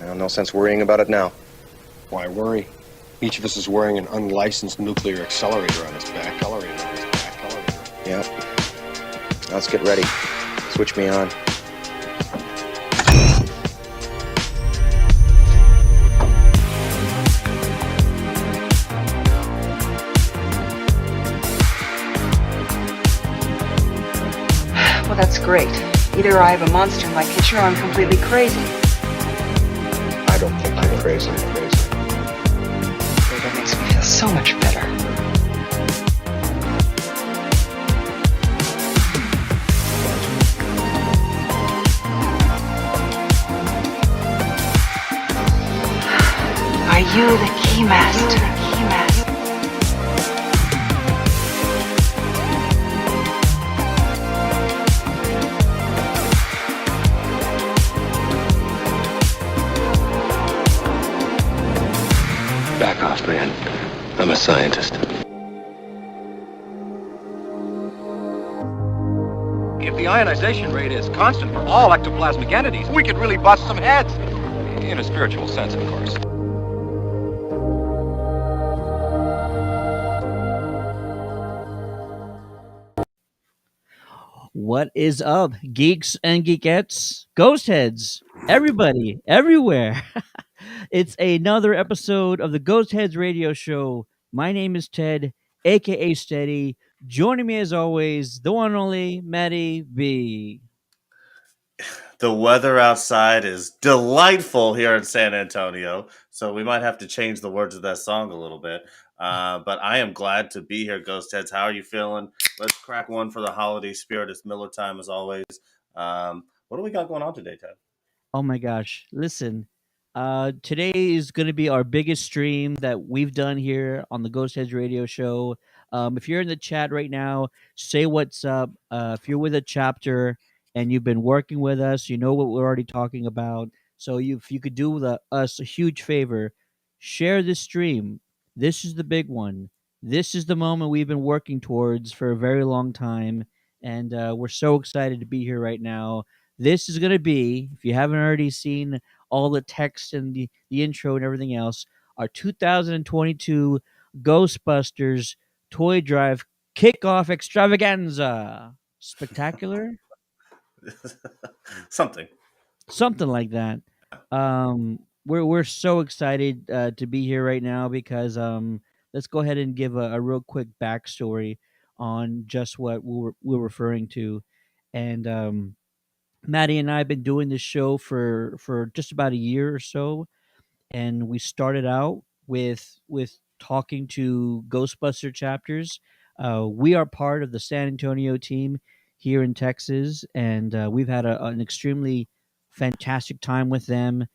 No sense worrying about it now. Why worry? Each of us is wearing an unlicensed nuclear accelerator on his back. Yeah. Let's get ready. Switch me on. Well, that's great. Either I have a monster in my kitchen or I'm completely crazy. I don't think I'm crazy. That makes me feel so much better. Are you the keymaster? Back off, man. I'm a scientist. If the ionization rate is constant for all ectoplasmic entities, we could really bust some heads. In a spiritual sense, of course. What is up, geeks and geekettes, Ghostheads, everybody, everywhere? It's another episode of the Ghostheads radio show. My name is Ted, aka Steady. Joining me as always, the one and only Maddie B. The weather outside is delightful here in San Antonio, so we might have to change the words of that song a little bit. But I am glad to be here, Ghost Heads. How are you feeling? Let's crack one for the holiday spirit. It's Miller time as always. What do we got going on today, Ted? Oh my gosh. Listen, today is going to be our biggest stream that we've done here on the Ghost Heads radio show. If you're in the chat right now, say what's up. If you're with a chapter and you've been working with us, you know what we're already talking about. So if you could do us a huge favor, share this stream. This is the big one. This is the moment we've been working towards for a very long time. And we're so excited to be here right now. This is going to be, if you haven't already seen all the text and the intro and everything else, our 2022 Ghostbusters Toy Drive Kickoff Extravaganza. Spectacular? Something. Something like that. We're so excited to be here right now because let's go ahead and give a real quick backstory on just what we're referring to. And Maddie and I have been doing this show for just about a year or so, and we started out with talking to Ghostbuster chapters. We are part of the San Antonio team here in Texas, and we've had an extremely fantastic time with them.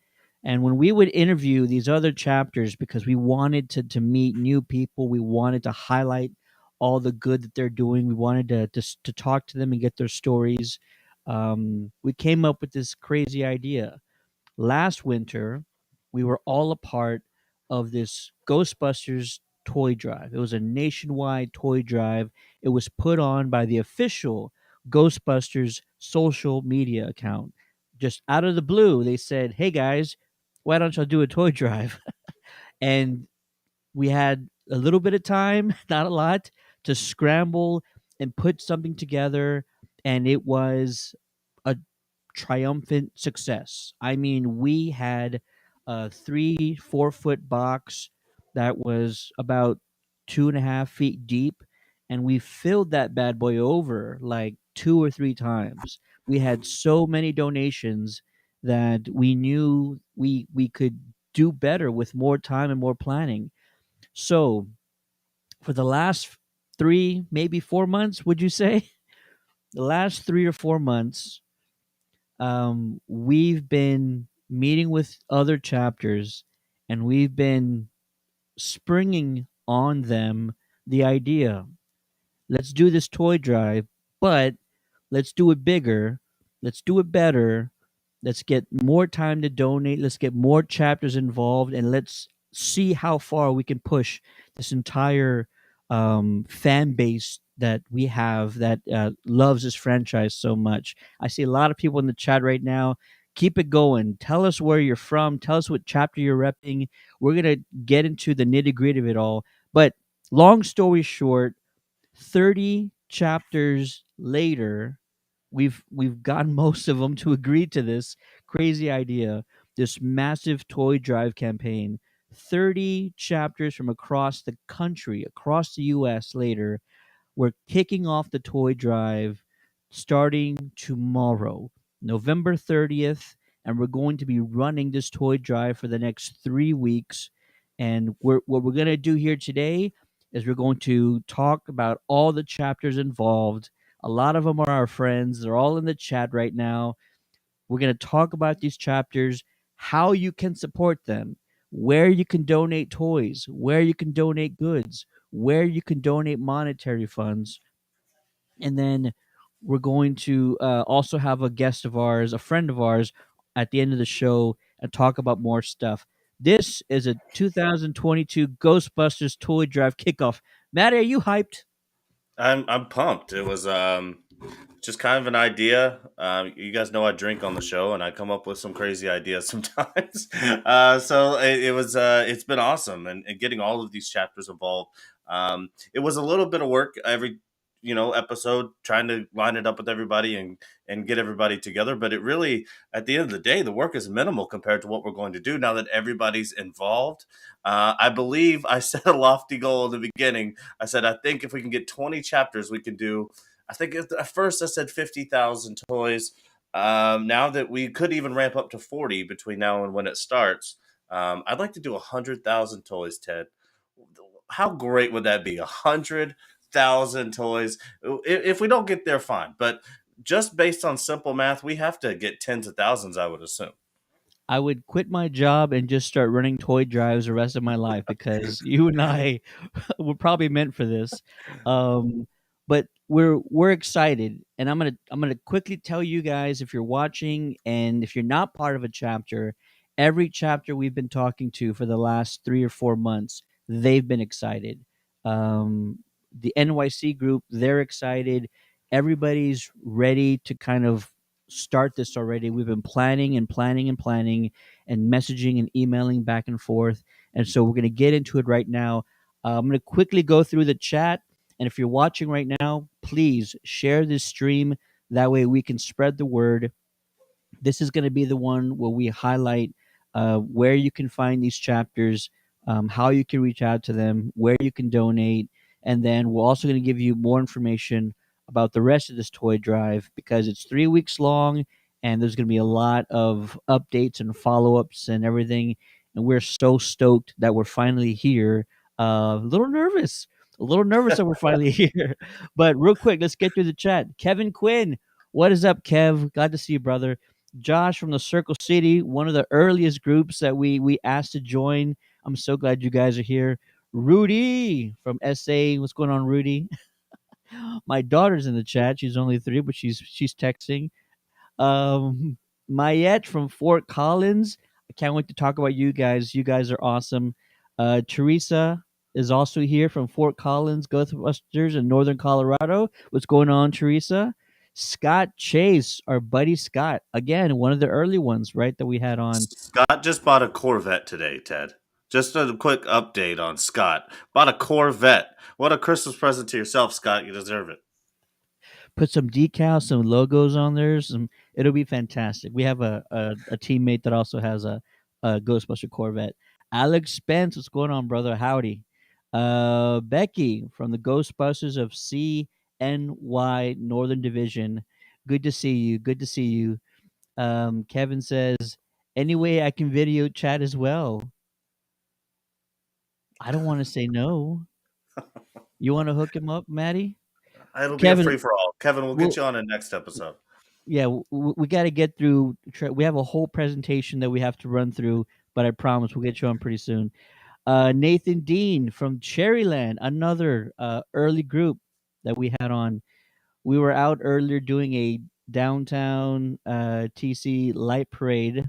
And when we would interview these other chapters, because we wanted to meet new people, we wanted to highlight all the good that they're doing. We wanted to talk to them and get their stories. We came up with this crazy idea. Last winter, we were all a part of this Ghostbusters toy drive. It was a nationwide toy drive. It was put on by the official Ghostbusters social media account. Just out of the blue, they said, "Hey guys, why don't y'all do a toy drive?" And we had a little bit of time, not a lot, to scramble and put something together, and it was a triumphant success. I mean, we had a 3 4 foot box that was about 2.5 feet deep, and we filled that bad boy over like 2 or 3 times. We had so many donations that we knew we could do better with more time and more planning. So for the last 3, maybe 4 months, would you say? The last 3 or 4 months, we've been meeting with other chapters, and we've been springing on them the idea, let's do this toy drive, but let's do it bigger, let's do it better, let's get more time to donate, let's get more chapters involved, and let's see how far we can push this entire fan base that we have that loves this franchise so much. I see a lot of people in the chat right now keep it going. Tell us where you're from. Tell us what chapter you're repping. We're gonna get into the nitty gritty of it all. But long story short, 30 chapters later, we've gotten most of them to agree to this crazy idea, this massive toy drive campaign. 30 chapters from across the country, across the US later, we're kicking off the toy drive starting tomorrow, November 30th, and we're going to be running this toy drive for the next 3 weeks. And what we're going to do here today is we're going to talk about all the chapters involved. A lot of them are our friends, they're all in the chat right now. We're going to talk about these chapters, how you can support them, where you can donate toys, where you can donate goods, where you can donate monetary funds. And then we're going to also have a guest of ours, a friend of ours, at the end of the show and talk about more stuff. This is a 2022 Ghostbusters Toy Drive kickoff. Matt, are you hyped? I'm pumped. It was just kind of an idea. You guys know I drink on the show, and I come up with some crazy ideas sometimes. So it was it's been awesome, and getting all of these chapters involved. It was a little bit of work every episode, trying to line it up with everybody and get everybody together. But it really, at the end of the day, the work is minimal compared to what we're going to do now that everybody's involved. I believe I set a lofty goal in the beginning. I said, I think if we can get 20 chapters, we can do. I think at first I said 50,000 toys. Now that we could even ramp up to 40 between now and when it starts, I'd like to do 100,000 toys, Ted. How great would that be? 100,000 toys. If we don't get there, fine. But just based on simple math, we have to get tens of thousands, I would assume. I would quit my job and just start running toy drives the rest of my life because you and I were probably meant for this. Um, but we're excited, and I'm gonna quickly tell you guys, if you're watching and if you're not part of a chapter, every chapter we've been talking to for the last 3 or 4 months, they've been excited. The NYC group, they're excited. Everybody's ready to kind of start this already. We've been planning and planning and planning and messaging and emailing back and forth. And so we're going to get into it right now. I'm going to quickly go through the chat. And if you're watching right now, please share this stream. That way we can spread the word. This is going to be the one where we highlight where you can find these chapters, how you can reach out to them, where you can donate, and then we're also going to give you more information about the rest of this toy drive because it's 3 weeks long and there's going to be a lot of updates and follow-ups and everything. And we're so stoked that we're finally here. A little nervous that we're finally here. But real quick, let's get through the chat. Kevin Quinn, what is up, Kev? Glad to see you, brother. Josh from the Circle City, one of the earliest groups that we asked to join. I'm so glad you guys are here. Rudy from SA, what's going on, Rudy? My daughter's in the chat. She's only 3, but she's texting. Um, Mayette from Fort Collins. I can't wait to talk about you guys. You guys are awesome. Teresa is also here from Fort Collins, Ghostbusters in Northern Colorado. What's going on, Teresa? Scott Chase, our buddy Scott, again, one of the early ones, right, that we had on. Scott just bought a Corvette today, Ted. Just a quick update on Scott. Bought a Corvette. What a Christmas present to yourself, Scott. You deserve it. Put some decals, some logos on there. It'll be fantastic. We have a teammate that also has a Ghostbuster Corvette. Alex Spence, what's going on, brother? Howdy. Becky from the Ghostbusters of CNY Northern Division. Good to see you. Good to see you. Kevin says, anyway, I can video chat as well. I don't want to say no. You want to hook him up, Maddie? It'll be a Kevin, free for all. Kevin, we'll we'll, get you on a next episode. yeah, we got to get through. We have a whole presentation that we have to run through, but I promise we'll get you on pretty soon. Nathan Dean from Cherryland, another early group that we had on. We were out earlier doing a downtown TC light parade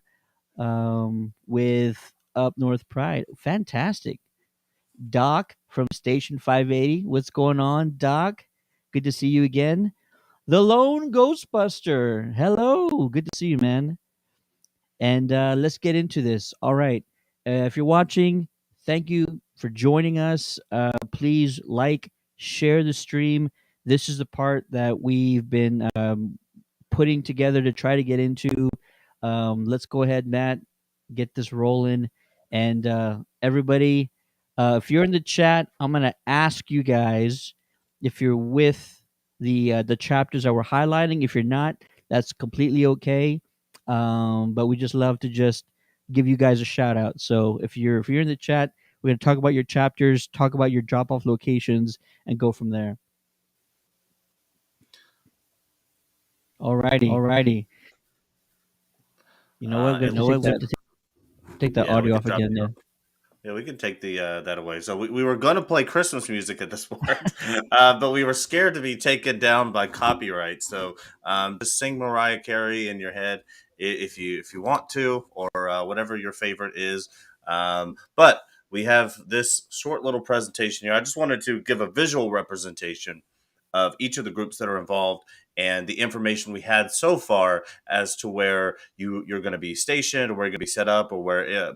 with Up North Pride. Fantastic. Doc from Station 580. What's going on, Doc? Good to see you again. The Lone Ghostbuster. Hello. Good to see you, man. And let's get into this. All right. If you're watching, thank you for joining us. Please like, share the stream. This is the part that we've been putting together to try to get into. Let's go ahead, Matt, get this rolling. And everybody, if you're in the chat, I'm going to ask you guys if you're with the chapters that we're highlighting. If you're not, that's completely okay. But we just love to just give you guys a shout out. So if you're in the chat, we're going to talk about your chapters, talk about your drop off locations, and go from there. Alrighty, alrighty. You know what? We're It, going to take that yeah, we audio can off drop. again. Yeah. Yeah, we can take the that away. So we were going to play Christmas music at this point, but we were scared to be taken down by copyright. So just sing Mariah Carey in your head if you want to, or whatever your favorite is. But we have this short little presentation here. I just wanted to give a visual representation of each of the groups that are involved and the information we had so far as to where you're going to be stationed, or where you're going to be set up, or where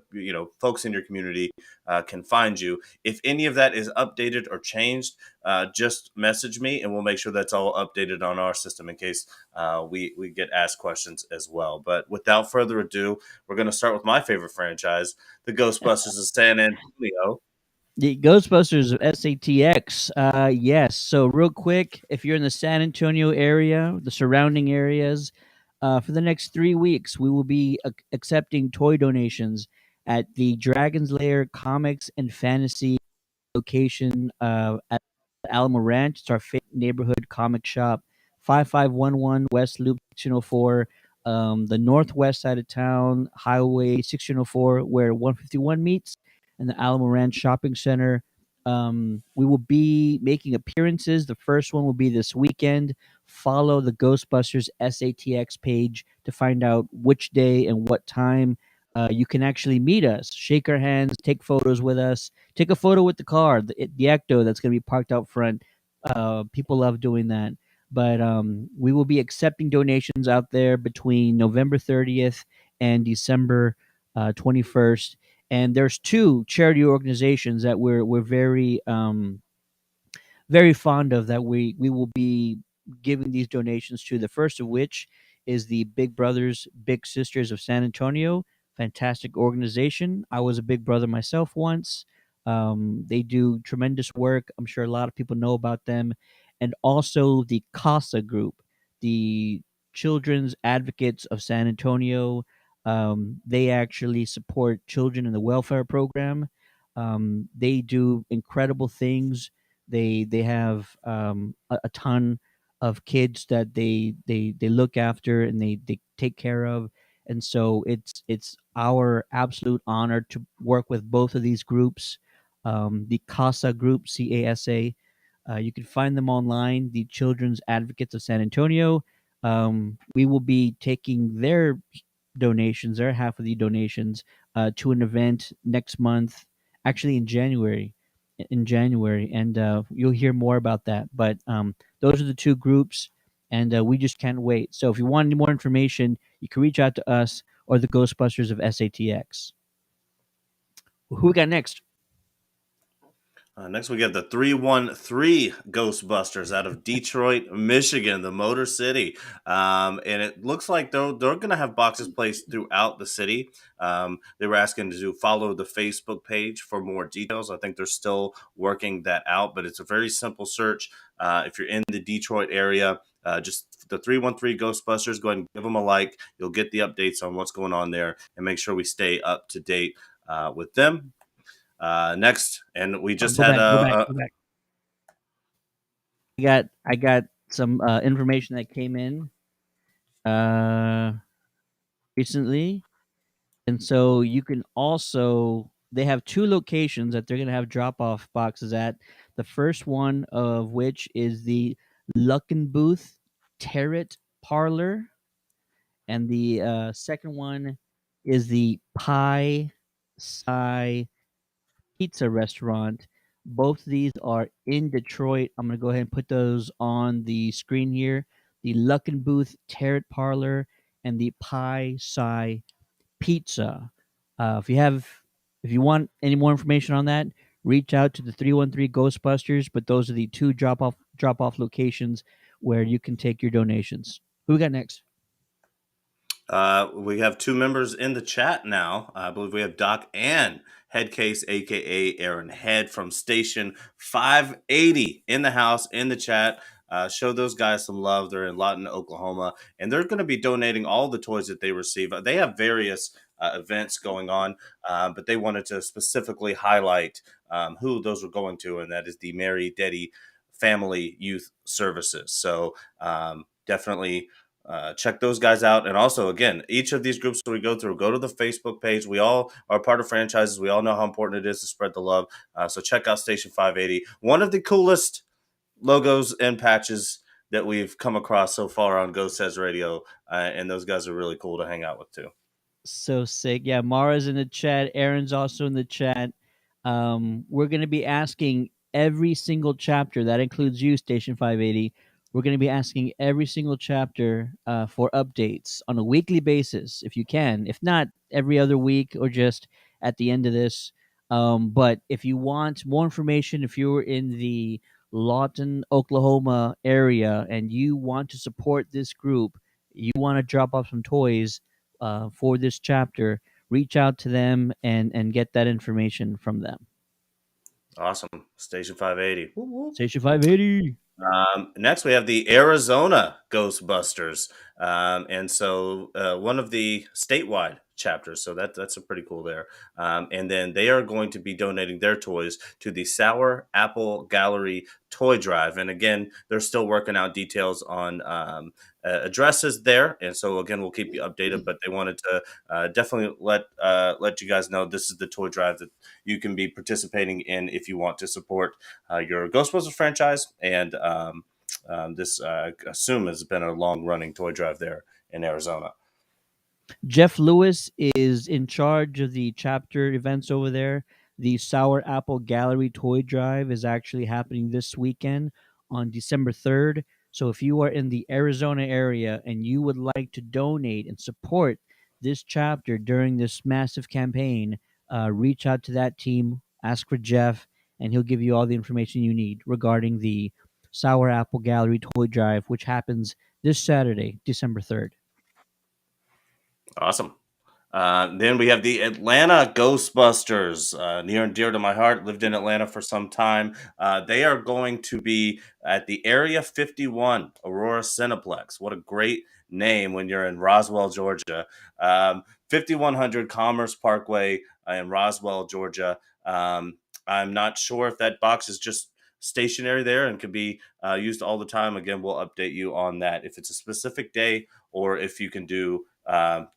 folks in your community can find you. If any of that is updated or changed, just message me and we'll make sure that's all updated on our system in case we get asked questions as well. But without further ado, we're going to start with my favorite franchise, the Ghostbusters of San Antonio. The Ghostbusters of SATX. Yes. So real quick, if you're in the San Antonio area, the surrounding areas, for the next 3 weeks, we will be accepting toy donations at the Dragon's Lair Comics and Fantasy location at Alamo Ranch. It's our favorite neighborhood comic shop, 5511 West Loop 1604, the northwest side of town, Highway 1604, where 151 meets, and the Alamo Ranch Shopping Center. We will be making appearances. The first one will be this weekend. Follow the Ghostbusters SATX page to find out which day and what time. You can actually meet us, shake our hands, take photos with us, take a photo with the car, the Ecto that's going to be parked out front. People love doing that. But we will be accepting donations out there between November 30th and December 21st. And there's two charity organizations that we're very fond of that we will be giving these donations to. The first of which is the Big Brothers Big Sisters of San Antonio. Fantastic organization. I was a big brother myself once. They do tremendous work. I'm sure a lot of people know about them. And also the CASA group, the Children's Advocates of San Antonio. They actually support children in the welfare program. They do incredible things. They have a ton of kids that they look after and they take care of, and so it's our absolute honor to work with both of these groups. The CASA group, CASA, you can find them online, the Children's Advocates of San Antonio. We will be taking their donations, their half of the donations, to an event next month, actually in January, and you'll hear more about that. But those are the two groups, and we just can't wait. So if you want any more information, you can reach out to us or the Ghostbusters of SATX. Who we got next? Next, we get the 313 Ghostbusters out of Detroit, Michigan, the Motor City. And it looks like they're going to have boxes placed throughout the city. They were asking to follow the Facebook page for more details. I think they're still working that out, but it's a very simple search. If you're in the Detroit area, just the 313 Ghostbusters, go ahead and give them a like. You'll get the updates on what's going on there, and make sure we stay up to date with them. Next, and we just had Go back. I got some information that came in recently, and so you can also, they have two locations that they're going to have drop off boxes at. The first one of which is the Luckenbooth Tarot Parlor, and the second one is the Pie Sci Pizza Restaurant. Both of these are in Detroit. I'm going to go ahead and put those on the screen here. The Luckenbooth Tarot Parlor and the Pie Sci pizza. If you want any more information on that, reach out to the 313 Ghostbusters. But those are the two drop off locations where you can take your donations. Who we got next? We have two members in the chat now. I believe we have Doc and Headcase, aka Aaron Head from Station 580 in the house, in the chat. Show those guys some love. They're in Lawton, Oklahoma, and they're going to be donating all the toys that they receive. They have various events going on, but they wanted to specifically highlight who those were going to, and that is the Mary Deddy Family Youth Services. So definitely check those guys out. And also, again, each of these groups that we go through, go to the Facebook page. We all are part of franchises. We all know how important it is to spread the love. So check out Station 580. One of the coolest logos and patches that we've come across so far on Ghostheads Radio. And those guys are really cool to hang out with, too. So sick. Yeah, Mara's in the chat. Aaron's also in the chat. We're going to be asking every single chapter. That includes you, Station 580. We're going to be asking every single chapter for updates on a weekly basis, if you can. If not, every other week or just at the end of this. But if you want more information, if you're in the Lawton, Oklahoma area and you want to support this group, you want to drop off some toys for this chapter, reach out to them and get that information from them. Awesome. Station 580. Station 580. Next, we have the Arizona Ghostbusters. And so one of the statewide chapters. So that's a pretty cool there. And then they are going to be donating their toys to the Sour Apple Gallery Toy Drive. And again, they're still working out details on addresses there. And so again, we'll keep you updated, but they wanted to definitely let you guys know this is the toy drive that you can be participating in if you want to support your Ghostbusters franchise. And this, I assume, has been a long-running toy drive there in Arizona. Jeff Lewis is in charge of the chapter events over there. The Sour Apple Gallery Toy Drive is actually happening this weekend on December 3rd. So if you are in the Arizona area and you would like to donate and support this chapter during this massive campaign, reach out to that team, ask for Jeff, and he'll give you all the information you need regarding the Sour Apple Gallery Toy Drive, which happens this Saturday, December 3rd. Awesome. Then we have the Atlanta Ghostbusters, near and dear to my heart. Lived in Atlanta for some time. They are going to be at the Area 51 Aurora Cineplex. What a great name when you're in Roswell, Georgia. 5100 Commerce Parkway in Roswell, Georgia. I'm not sure if that box is just stationary there and can be used all the time. Again, we'll update you on that if it's a specific day or if you can do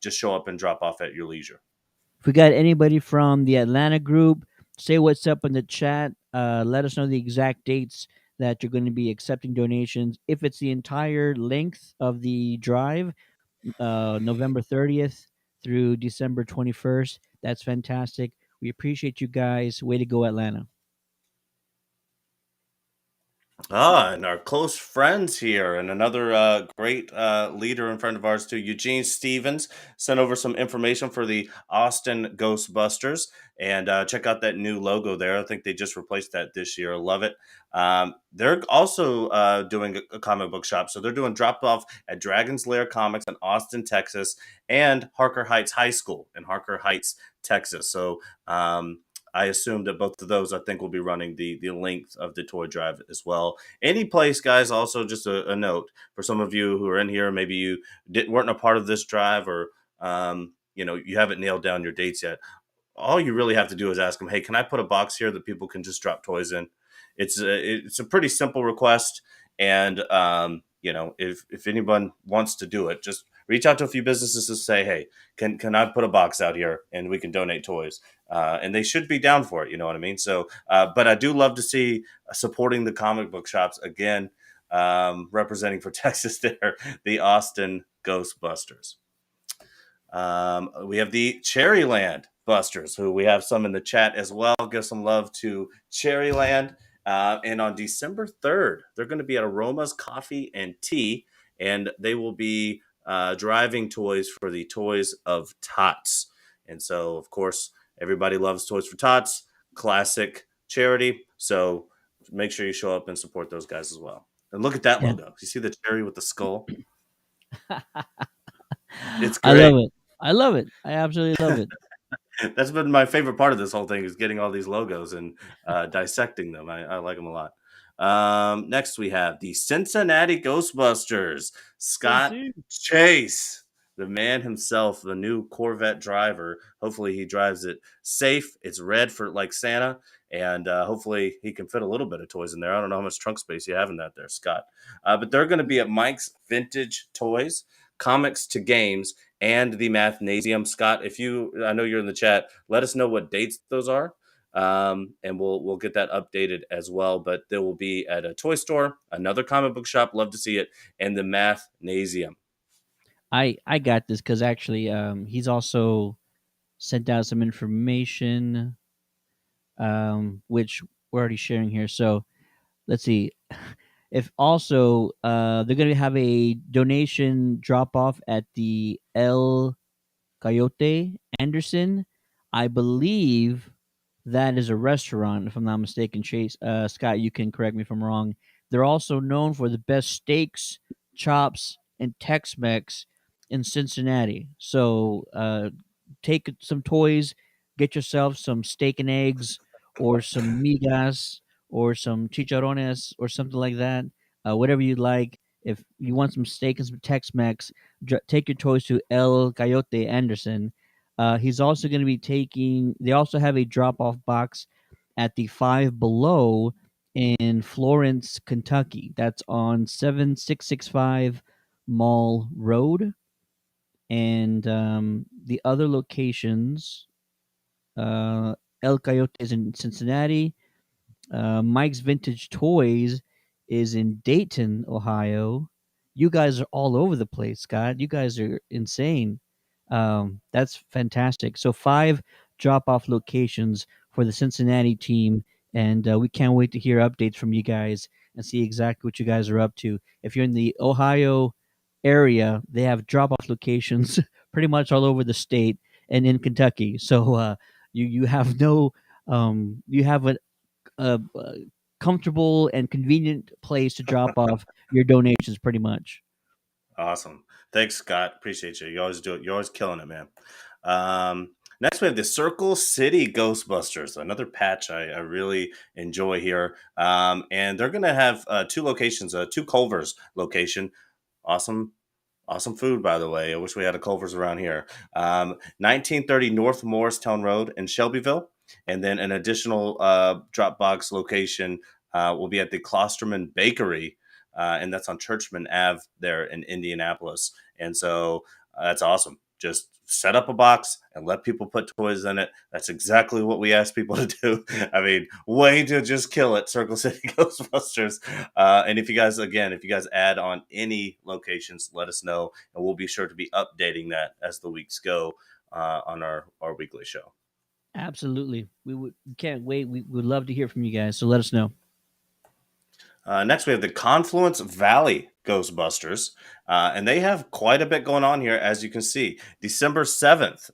just show up and drop off at your leisure. If we got anybody from the Atlanta group, say what's up in the chat. Let us know the exact dates that you're going to be accepting donations. If it's the entire length of the drive, November 30th through December 21st, that's fantastic. We appreciate you guys. Way to go, Atlanta. And our close friends here, and another great leader and friend of ours too, Eugene Stevens, sent over some information for the Austin Ghostbusters, and check out that new logo there. I think they just replaced that this year. Love it. They're also doing a comic book shop, so they're doing drop off at Dragon's Lair Comics in Austin, Texas, and Harker Heights High School in Harker Heights, Texas. So I assume that both of those, I think, will be running the length of the toy drive as well. Any place, guys, also just a note for some of you who are in here, maybe you weren't a part of this drive or, you haven't nailed down your dates yet. All you really have to do is ask them, hey, can I put a box here that people can just drop toys in? It's a pretty simple request. And, if anyone wants to do it, just reach out to a few businesses and say, hey, can I put a box out here and we can donate toys? And they should be down for it. You know what I mean? So, but I do love to see supporting the comic book shops again, representing for Texas there, the Austin Ghostbusters. We have the Cherryland Busters, who we have some in the chat as well. Give some love to Cherryland. And on December 3rd, they're going to be at Aroma's Coffee and Tea, and they will be driving toys for the Toys of Tots. And so, of course, everybody loves Toys for Tots, classic charity. So make sure you show up and support those guys as well. And look at that Yeah. logo. You see the cherry with the skull? It's I great. love it. I love it. I absolutely love it. That's been my favorite part of this whole thing is getting all these logos and dissecting them. I like them a lot. Next, we have the Cincinnati Ghostbusters. Scott Chase, the man himself, the new Corvette driver. Hopefully, he drives it safe. It's red for like Santa, and hopefully, he can fit a little bit of toys in there. I don't know how much trunk space you have in that there, Scott. But they're going to be at Mike's Vintage Toys, Comics to Games, and the Mathnasium. Scott, if you, I know you're in the chat, let us know what dates those are, and we'll get that updated as well. But they will be at a toy store, another comic book shop, love to see it, and the Mathnasium. I got this because actually, he's also sent out some information, which we're already sharing here. So let's see. If also they're gonna have a donation drop off at the El Coyote Anderson. I believe that is a restaurant, if I'm not mistaken. Chase, Scott, you can correct me if I'm wrong. They're also known for the best steaks, chops, and Tex-Mex in Cincinnati. So take some toys, get yourself some steak and eggs, or some migas, or some chicharrones, or something like that. Whatever you'd like. If you want some steak and some Tex-Mex, take your toys to El Coyote Anderson. He's also going to be taking. They also have a drop-off box at the Five Below in Florence, Kentucky. That's on 7665 Mall Road. And the other locations, El Coyote is in Cincinnati. Mike's Vintage Toys is in Dayton, Ohio. You guys are all over the place, Scott. You guys are insane. That's fantastic. So 5 drop-off locations for the Cincinnati team, and we can't wait to hear updates from you guys and see exactly what you guys are up to. If you're in the Ohio area, they have drop-off locations pretty much all over the state and in Kentucky. So you have no you have a comfortable and convenient place to drop off your donations, pretty much. Awesome. Thanks, Scott. Appreciate you. You always do it. You're always killing it, man. Next, we have the Circle City Ghostbusters, another patch I really enjoy here. And they're going to have 2 locations, 2 Culver's location. Awesome food, by the way. I wish we had a Culver's around here. 1930 North Morristown Road in Shelbyville. And then an additional Dropbox location will be at the Klosterman Bakery, and that's on Churchman Ave there in Indianapolis. And so that's awesome. Just set up a box and let people put toys in it. That's exactly what we ask people to do. I mean, way to just kill it, Circle City Ghostbusters. And if you guys add on any locations, let us know, and we'll be sure to be updating that as the weeks go on our weekly show. Absolutely. We can't wait. We would love to hear from you guys, so let us know. Next, we have the Confluence Valley Ghostbusters, and they have quite a bit going on here, as you can see. December 7th,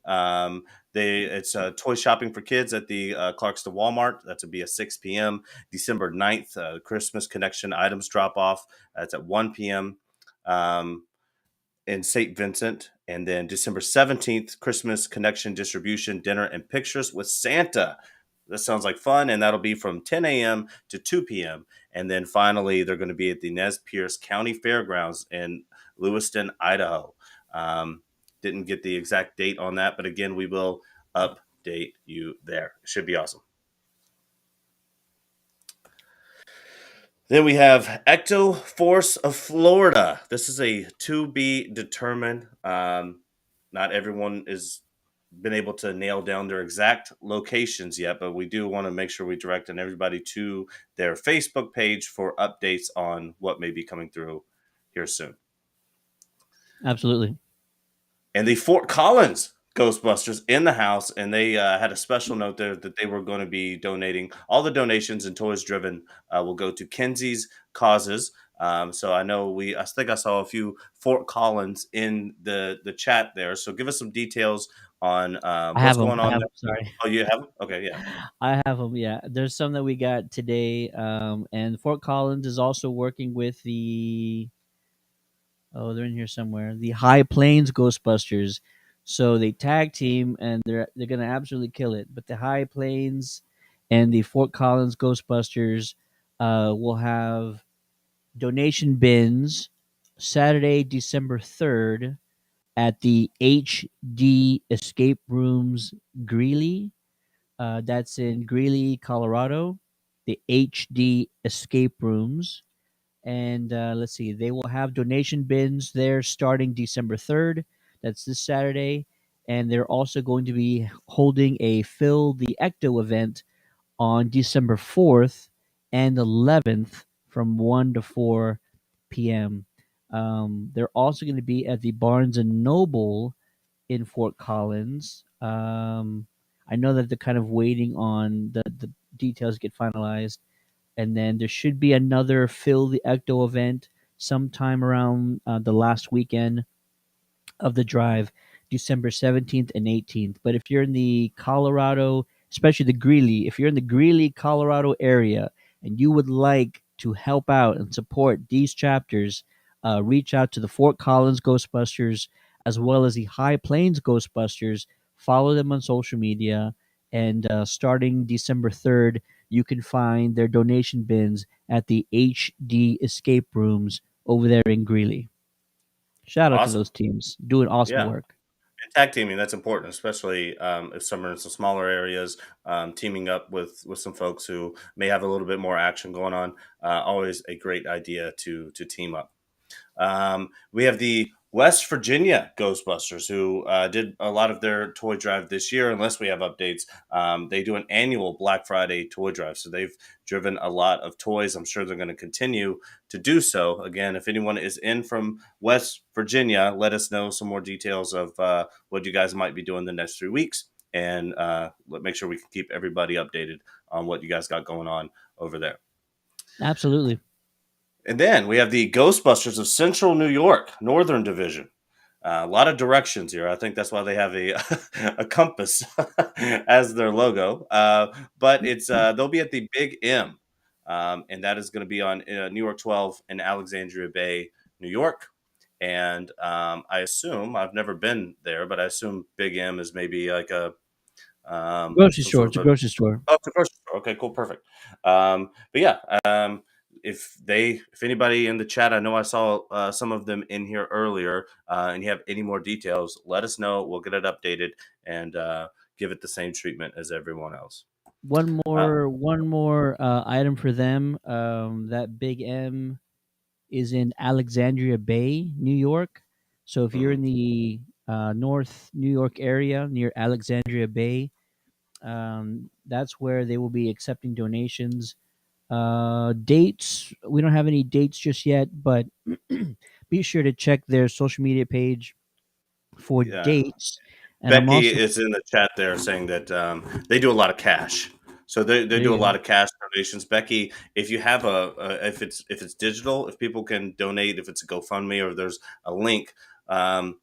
it's toy shopping for kids at the Clarkston Walmart. That's to be at 6 p.m. December 9th, Christmas Connection items drop off. That's at 1 p.m. In St. Vincent. And then December 17th, Christmas Connection Distribution Dinner and Pictures with Santa. That sounds like fun, and that'll be from 10 a.m. to 2 p.m. And then finally, they're going to be at the Nez Perce County Fairgrounds in Lewiston, Idaho. Didn't get the exact date on that, but again, we will update you there. It should be awesome. Then we have Ecto Force of Florida. This is a to be determined. Not everyone is been able to nail down their exact locations yet, but we do want to make sure we direct everybody to their Facebook page for updates on what may be coming through here soon. Absolutely. And the Fort Collins Ghostbusters in the house, and they had a special note there that they were going to be donating. All the donations and toys driven will go to Kenzie's causes. So I think I saw a few Fort Collins in the chat there. So give us some details on I have what's them. going I on have there. them. Sorry. Oh, you have 'em? Okay, yeah. I have them. Yeah, there's some that we got today. And Fort Collins is also working with the. Oh, they're in here somewhere. The High Plains Ghostbusters. So they tag team, and they're gonna absolutely kill it. But the High Plains and the Fort Collins Ghostbusters will have donation bins Saturday, December 3rd at the HD Escape Rooms Greeley. That's in Greeley, Colorado. The HD Escape Rooms. And let's see, they will have donation bins there starting December 3rd. That's this Saturday. And they're also going to be holding a Fill the Ecto event on December 4th and 11th from 1 to 4 p.m. They're also going to be at the Barnes and Noble in Fort Collins. I know that they're kind of waiting on the details get finalized, and then there should be another Fill the Ecto event sometime around the last weekend of the drive, December 17th and 18th. But if you're in the Colorado, especially the Greeley, if you're in the Greeley, Colorado area and you would like to help out and support these chapters, reach out to the Fort Collins Ghostbusters as well as the High Plains Ghostbusters. Follow them on social media. And starting December 3rd, you can find their donation bins at the HD Escape Rooms over there in Greeley. Shout out to Awesome. those teams doing awesome Yeah. work. And tag teaming, that's important, especially if some are in some smaller areas, teaming up with some folks who may have a little bit more action going on. Always a great idea to team up. We have the West Virginia Ghostbusters, who did a lot of their toy drive this year. Unless we have updates, they do an annual Black Friday toy drive. So they've driven a lot of toys. I'm sure they're going to continue to do so. Again, if anyone is in from West Virginia, let us know some more details of what you guys might be doing the next 3 weeks. And make sure we can keep everybody updated on what you guys got going on over there. Absolutely. And then we have the Ghostbusters of Central New York, Northern Division. A lot of directions here. I think that's why they have a a compass as their logo. But it's they'll be at the Big M, and that is going to be on New York 12 in Alexandria Bay, New York. And I assume I've never been there, but I assume Big M is maybe like a Grocery some store. sort It's a of a grocery store. oh, it's a grocery store. Okay, cool, perfect. But yeah, if anybody in the chat, I know I saw some of them in here earlier, and you have any more details, let us know. We'll get it updated and give it the same treatment as everyone else. Uh, One more item for them. That Big M is in Alexandria Bay, New York. So if you're mhm. in the North New York area near Alexandria Bay, that's where they will be accepting donations. Dates, we don't have any dates just yet, but be sure to check their social media page for Yeah, dates. And I'm Becky also is in the chat there saying that they do a lot of cash. So they there do a you lot go. of cash donations. Becky, if you have if it's digital, if people can donate, if it's a GoFundMe or there's a link, let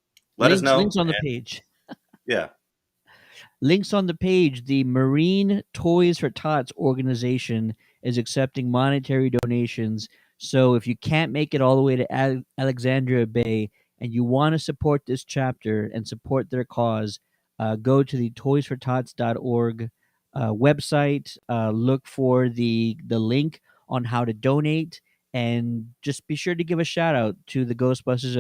us know. Links on the And page. yeah, Links on the page. The Marine Toys for Tots organization is accepting monetary donations. So if you can't make it all the way to Alexandria Bay and you want to support this chapter and support their cause, go to the toysfortots.org website, look for the link on how to donate, and just be sure to give a shout out to the Ghostbusters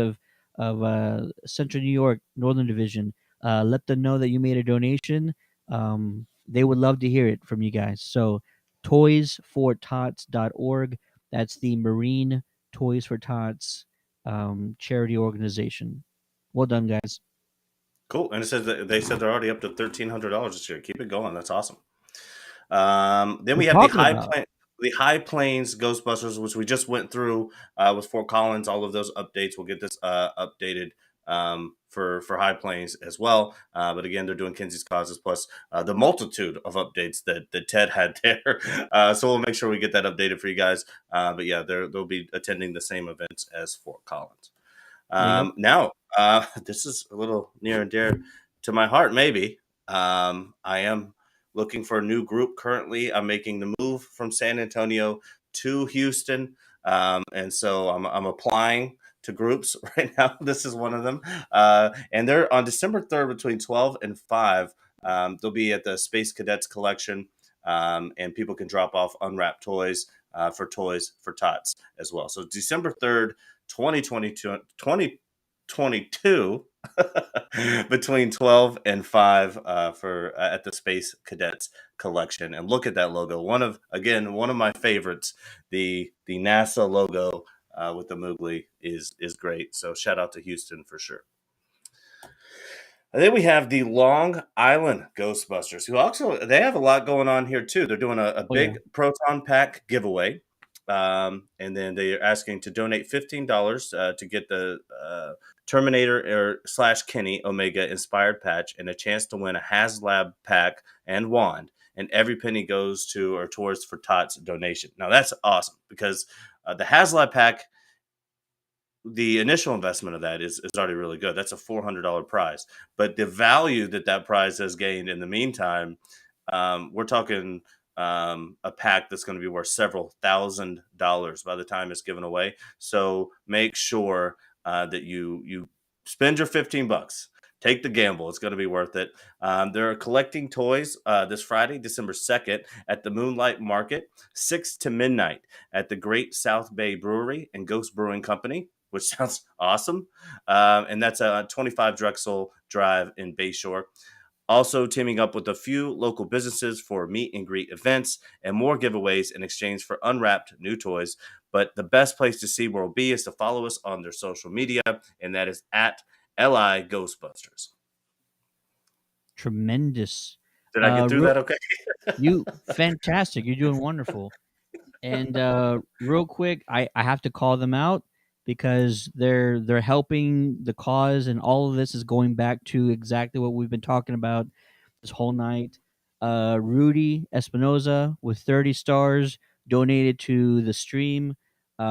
of Central New York Northern Division. Let them know that you made a donation. They would love to hear it from you guys. So, toysfortots.org. That's the Marine Toys for Tots charity organization. Well done, guys. cool. And it says that they said they're already up to $1,300 this year. Keep it going. That's awesome. Then We're we have the talking about. The High Plains Ghostbusters, which we just went through with Fort Collins. All of those updates. We'll get this updated for High Plains as well. But again, they're doing Kenzie's causes plus the multitude of updates that Ted had there. So we'll make sure we get that updated for you guys. But yeah, they'll be attending the same events as Fort Collins. There you go. Now, this is a little near and dear to my heart, maybe. I am looking for a new group currently. I'm making the move from San Antonio to Houston, and so I'm applying to groups right now. This is one of them, and they're on December 3rd between 12 and 5. They'll be at the Space Cadets Collection, and people can drop off unwrapped toys for Toys for Tots as well. So December 3rd, 2022, 2022 between 12 and 5 for at the Space Cadets Collection. And look at that logo. One of my favorites, the NASA logo with the Moogly is great. So shout out to Houston for sure. And then we have the Long Island Ghostbusters, who also they have a lot going on here too. They're doing a big proton pack giveaway, and then they are asking to donate $15 to get the Terminator / Kenny Omega inspired patch and a chance to win a HasLab pack and wand. And every penny goes to or towards for Tots donation. Now that's awesome because the HasLab pack, the initial investment of that is already really good. That's a $400 prize, but the value that prize has gained in the meantime, we're talking a pack that's going to be worth several $1,000s by the time it's given away. So make sure that you spend your $15. Take the gamble. It's going to be worth it. They're collecting toys this Friday, December 2nd at the Moonlight Market, 6 to midnight at the Great South Bay Brewery and Ghost Brewing Company, which sounds awesome. And that's a 25 Drexel Drive in Bayshore. Also teaming up with a few local businesses for meet and greet events and more giveaways in exchange for unwrapped new toys. But the best place to see where we'll be is to follow us on their social media, and that is at LI Ghostbusters. Tremendous. Did I get through that okay? You fantastic. You're doing wonderful. And real quick, I have to call them out because they're helping the cause, and all of this is going back to exactly what we've been talking about this whole night. Rudy Espinoza with 30 stars donated to the stream.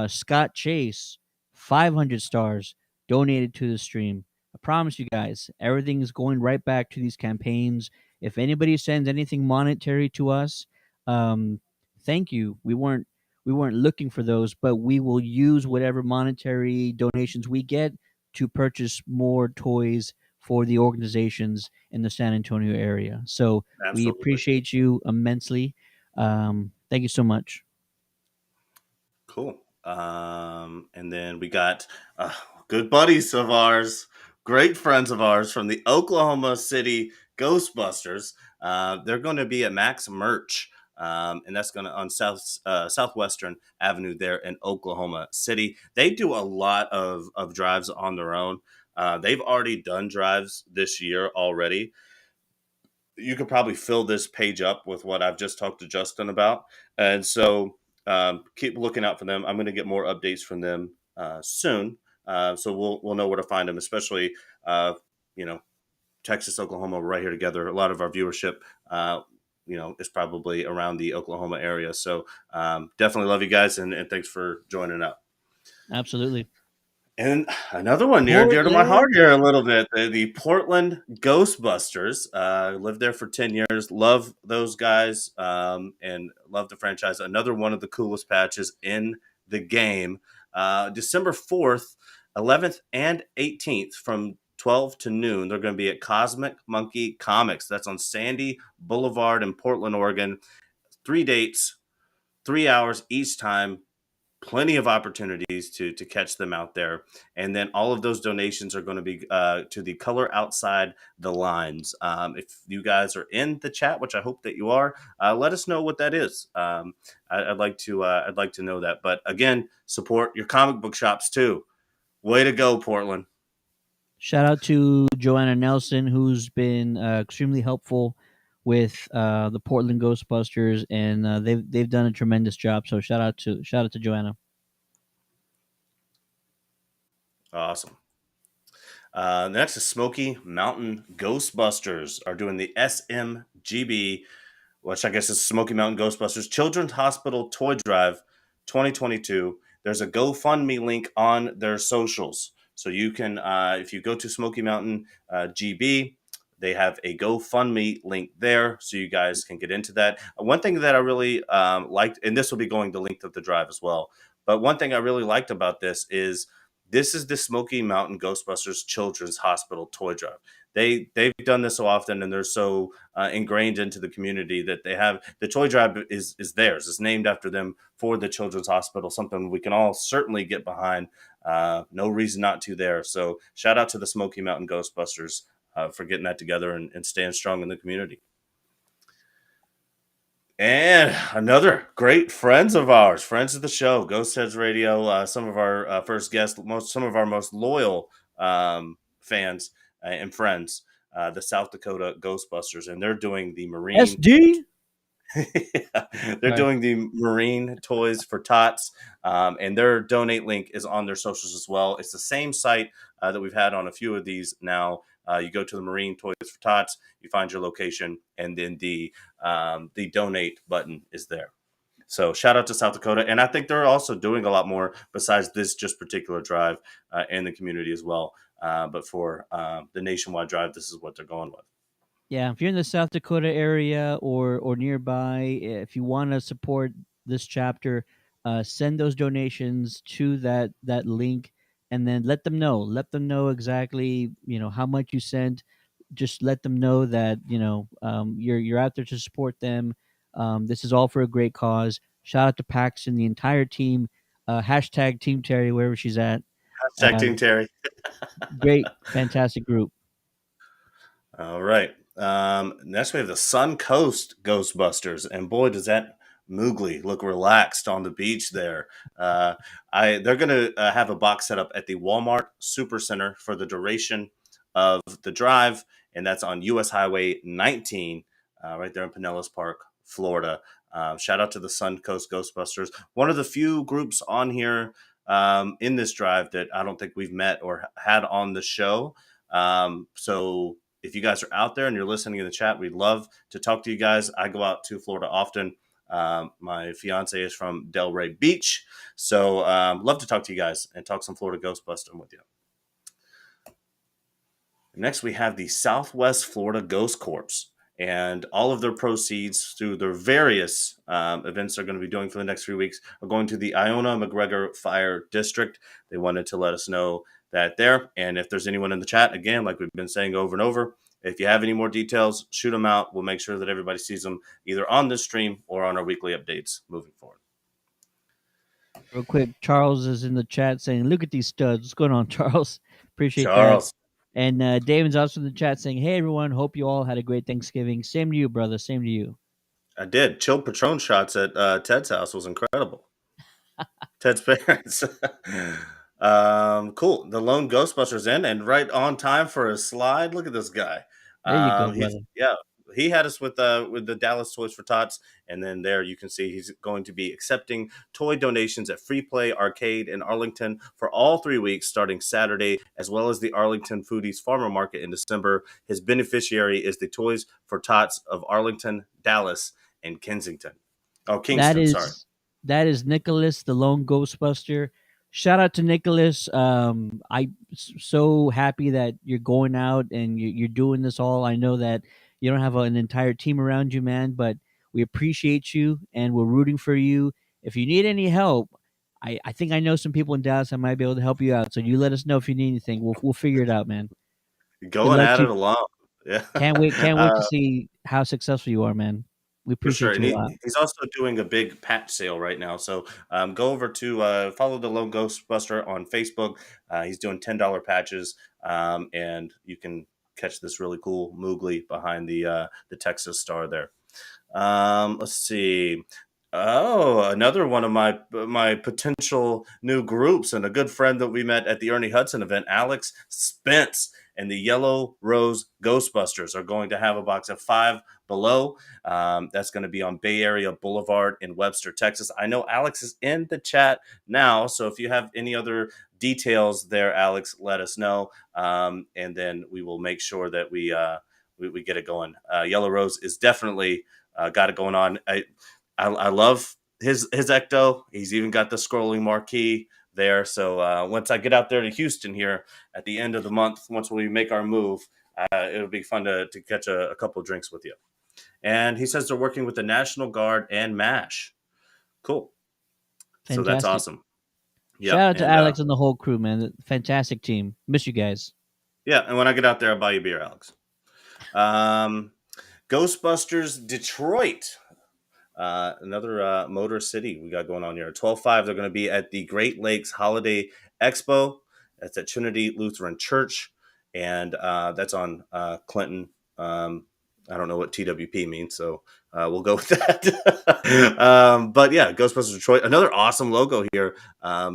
Scott Chase, 500 stars donated to the stream. I promise you guys, everything is going right back to these campaigns. If anybody sends anything monetary to us, thank you. We weren't looking for those, but we will use whatever monetary donations we get to purchase more toys for the organizations in the San Antonio area. So we Absolutely. appreciate you immensely. Thank you so much. Cool. And then we got good buddies of ours, great friends of ours from the Oklahoma City Ghostbusters. They're going to be at Max Merch, and that's going to on Southwestern Avenue there in Oklahoma City. They do a lot of drives on their own. They've already done drives this year already. You could probably fill this page up with what I've just talked to Justin about, and so keep looking out for them. I'm going to get more updates from them soon, so we'll know where to find them. Especially, Texas, Oklahoma, we're right here together. A lot of our viewership, is probably around the Oklahoma area. So definitely love you guys, and thanks for joining up. Absolutely. And another one near and dear to my heart here a little bit, the Portland Ghostbusters. Lived there for 10 years. Love those guys and love the franchise. Another one of the coolest patches in the game. December 4th, 11th, and 18th from 12 to noon. They're going to be at Cosmic Monkey Comics. That's on Sandy Boulevard in Portland, Oregon. 3 dates, 3 hours each time. Plenty of opportunities to catch them out there. And then all of those donations are going to be to the Color Outside the Lines. If you guys are in the chat, which I hope that you are, let us know what that is. I'd like to know that. But again, support your comic book shops too. Way to go, Portland. Shout out to Joanna Nelson, who's been extremely helpful with the Portland Ghostbusters, and they've done a tremendous job. So shout out to Joanna. Awesome. Next is Smoky Mountain Ghostbusters are doing the SMGB, which I guess is Smoky Mountain Ghostbusters Children's Hospital Toy Drive 2022. There's a GoFundMe link on their socials. So you can, if you go to Smoky Mountain GB, They have a GoFundMe link there, so you guys can get into that. One thing that I really liked, and this will be going the length of the drive as well, but one thing I really liked about this is the Smoky Mountain Ghostbusters Children's Hospital Toy Drive. They've done this so often, and they're so ingrained into the community that they have the toy drive is theirs. It's named after them for the Children's Hospital. Something we can all certainly get behind. No reason not to there. So shout out to the Smoky Mountain Ghostbusters for getting that together and staying strong in the community. And another great friends of ours, friends of the show, Ghostheads Radio. Some of our first guests, some of our most loyal fans and friends, the South Dakota Ghostbusters, and they're doing the Marine. SD. They're doing the Marine Toys for Tots, and their donate link is on their socials as well. It's the same site that we've had on a few of these now. You go to the Marine Toys for Tots, you find your location, and then the donate button is there. So shout out to South Dakota, and I think they're also doing a lot more besides this just particular drive in the community as well. But for the nationwide drive, this is what they're going with. Yeah, if you're in the South Dakota area or nearby, if you want to support this chapter, send those donations to that link, and then let them know. Let them know exactly how much you sent. Just let them know that you're out there to support them. This is all for a great cause. Shout out to Pax and the entire team. Hashtag Team Terry wherever she's at. Hashtag Team Terry. Great, fantastic group. All right. Next we have the Suncoast Ghostbusters, and boy, does that Moogly look relaxed on the beach there. They're going to have a box set up at the Walmart Supercenter for the duration of the drive, and that's on U.S. Highway 19, right there in Pinellas Park, Florida. Shout out to the Suncoast Ghostbusters, one of the few groups on here in this drive that I don't think we've met or had on the show. So if you guys are out there and you're listening in the chat, we'd love to talk to you guys. I go out to Florida often. My fiance is from Delray Beach. So love to talk to you guys and talk some Florida Ghostbusting with you. Next, we have the Southwest Florida Ghost Corps. And all of their proceeds through their various events they're going to be doing for the next 3 weeks are going to the Iona McGregor Fire District. They wanted to let us know that there. And if there's anyone in the chat, again, like we've been saying over and over, if you have any more details, shoot them out. We'll make sure that everybody sees them either on this stream or on our weekly updates moving forward. Real quick, Charles is in the chat saying, "Look at these studs." What's going on, Charles? Appreciate Charles. that. And David's also in the chat saying, "Hey, everyone. Hope you all had a great Thanksgiving. Same to you, brother. Same to you." I did. Chilled Patron shots at Ted's house was incredible. Ted's parents. Cool. The lone Ghostbusters in and right on time for a slide. Look at this guy. There you go, brother. He had us with the Dallas Toys for Tots, and then there you can see he's going to be accepting toy donations at Free Play Arcade in Arlington for all 3 weeks starting Saturday, as well as the Arlington Foodies Farmer Market in December. His beneficiary is the Toys for Tots of Arlington, Dallas, and Kensington. Oh, Kingston, sorry. That is Nicholas, the lone Ghostbuster. Shout out to Nicholas. I'm so happy that you're going out and you're doing this all. I know that you don't have an entire team around you, man, but we appreciate you and we're rooting for you. If you need any help, I think I know some people in Dallas that might be able to help you out. So you let us know if you need anything. We'll figure it out, man. Going at it along. Yeah. Can't wait to see how successful you are, man. We appreciate for sure. you a lot. He's also doing a big patch sale right now. So go over to follow the Lone Ghostbuster on Facebook. He's doing $10 patches, and you can catch this really cool Moogly behind the Texas star there. Let's see. Oh, another one of my potential new groups and a good friend that we met at the Ernie Hudson event, Alex Spence and the Yellow Rose Ghostbusters are going to have a box of 5 Below. That's going to be on Bay Area Boulevard in Webster, Texas. I know Alex is in the chat now, so if you have any other details there, Alex, let us know, and then we will make sure that we get it going. Yellow Rose is definitely got it going on. I love his ecto. He's even got the scrolling marquee there. So once I get out there to Houston here at the end of the month, once we make our move, It would be fun to catch a couple of drinks with you. And he says they're working with the National Guard and MASH. Cool. So that's Fantastic. awesome. Yeah, Shout out to and Alex and the whole crew, man. Fantastic team. Miss you guys. yeah, and when I get out there, I'll buy you beer, Alex. Um, Ghostbusters Detroit. Another Motor City we got going on here. 12/5, they're going to be at the Great Lakes Holiday Expo. That's at Trinity Lutheran Church, and that's on Clinton. I don't know what TWP means, so we'll go with that. But yeah, Ghostbusters Detroit, another awesome logo here.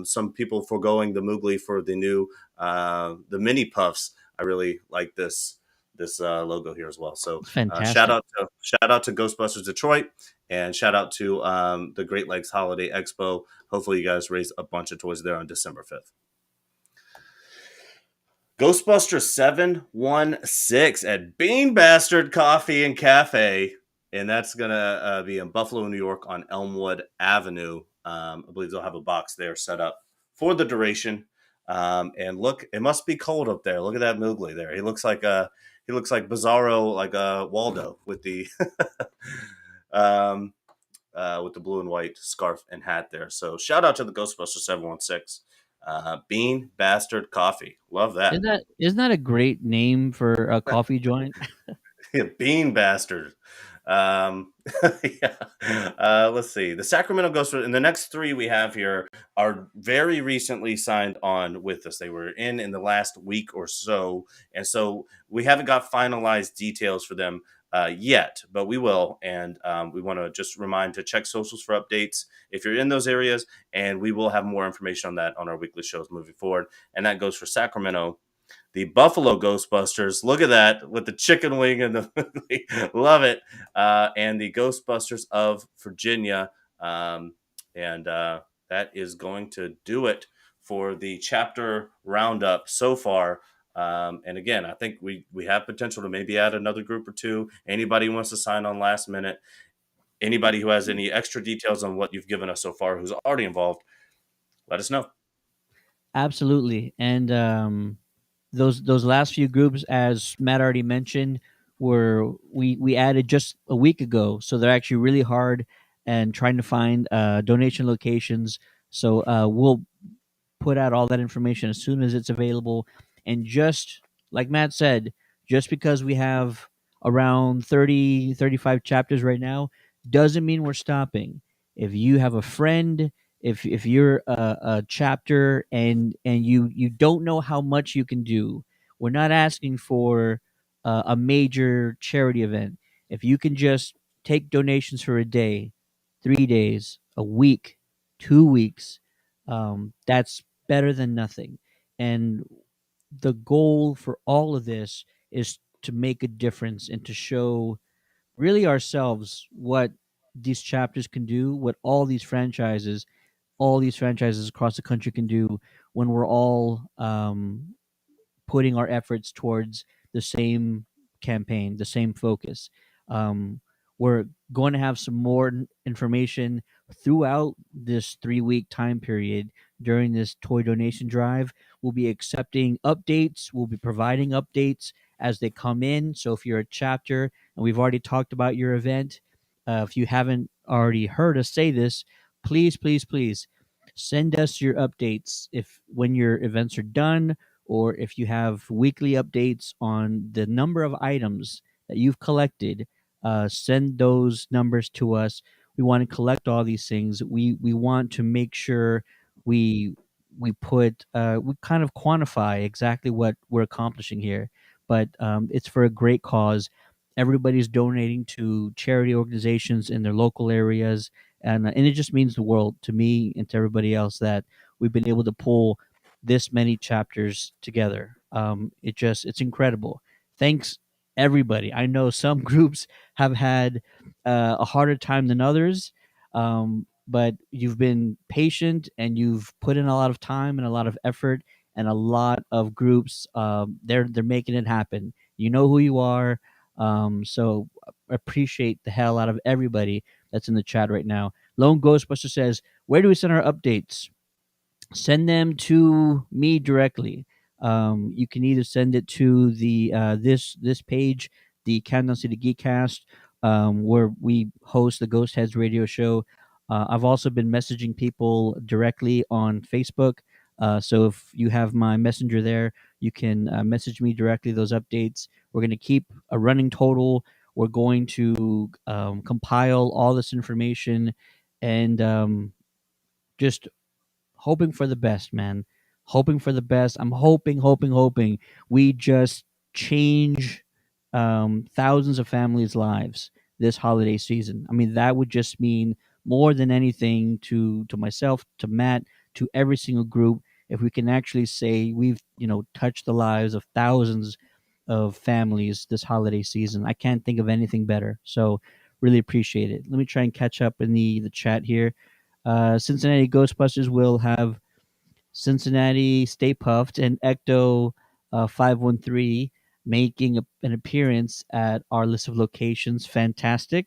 Some people foregoing the Moogly for the new the mini puffs. I really like this logo here as well. So Fantastic. shout out to Ghostbusters Detroit, and shout out to the Great Lakes Holiday Expo. Hopefully, you guys raise a bunch of toys there on December 5th. Ghostbusters 716 at Bean Bastard Coffee and Cafe. And that's going to be in Buffalo, New York on Elmwood Avenue. I believe they'll have a box there set up for the duration. And look, it must be cold up there. Look at that Moogly there. He looks like Bizarro, like Waldo with the with the blue and white scarf and hat there. So shout out to the Ghostbusters 716. Bean Bastard Coffee. Love that. Isn't that a great name for a coffee joint? Yeah, Bean Bastard. Yeah. Let's see. The Sacramento Ghostbusters, and the next three we have here are very recently signed on with us. They were in the last week or so, and so we haven't got finalized details for them yet, but we will. And we want to just remind to check socials for updates if you're in those areas, and we will have more information on that on our weekly shows moving forward. And that goes for Sacramento. The Buffalo Ghostbusters, look at that with the chicken wing and the love it. And the Ghostbusters of Virginia. And that is going to do it for the chapter roundup so far. And again, I think we have potential to maybe add another group or two. Anybody who wants to sign on last minute, anybody who has any extra details on what you've given us so far who's already involved, let us know. Absolutely. And those last few groups, as Matt already mentioned, were we added just a week ago, so they're actually really hard and trying to find donation locations. So we'll put out all that information as soon as it's available. And just like Matt said, just because we have around 35 chapters right now doesn't mean we're stopping. If you have a friend, if you're a chapter and you don't know how much you can do, we're not asking for a major charity event. If you can just take donations for a day, 3 days, a week, 2 weeks, that's better than nothing. And the goal for all of this is to make a difference and to show really ourselves what these chapters can do, what all these franchises across the country can do when we're all putting our efforts towards the same campaign, the same focus. Um, we're going to have some more information throughout this 3 week time period during this toy donation drive. We'll be accepting updates, we'll be providing updates as they come in. So if you're a chapter and we've already talked about your event, if you haven't already heard us say this, please send us your updates if when your events are done, or if you have weekly updates on the number of items that you've collected. Send those numbers to us. We want to collect all these things. We want to make sure we we kind of quantify exactly what we're accomplishing here. But it's for a great cause. Everybody's donating to charity organizations in their local areas, and it just means the world to me and to everybody else that we've been able to pull this many chapters together. It's incredible. Thanks everybody. I know some groups have had a harder time than others, but you've been patient and you've put in a lot of time and a lot of effort, and a lot of groups they're making it happen. You know who you are. So appreciate the hell out of everybody that's in the chat right now. Lone Ghostbuster says, "Where do we send our updates?" Send them to me directly. You can either send it to the this page, the Countdown City Geekcast, where we host the Ghost Heads radio show. I've also been messaging people directly on Facebook. So if you have my messenger there, you can message me directly those updates. We're going to keep a running total. We're going to compile all this information and just hoping for the best, man. Hoping for the best. I'm hoping we just change thousands of families' lives this holiday season. I mean, that would just mean more than anything to myself, to Matt, to every single group. If we can actually say we've touched the lives of thousands of families this holiday season, I can't think of anything better. So really appreciate it. Let me try and catch up in the chat here. Cincinnati Ghostbusters will have Cincinnati Stay Puffed and Ecto 513 making an appearance at our list of locations. Fantastic.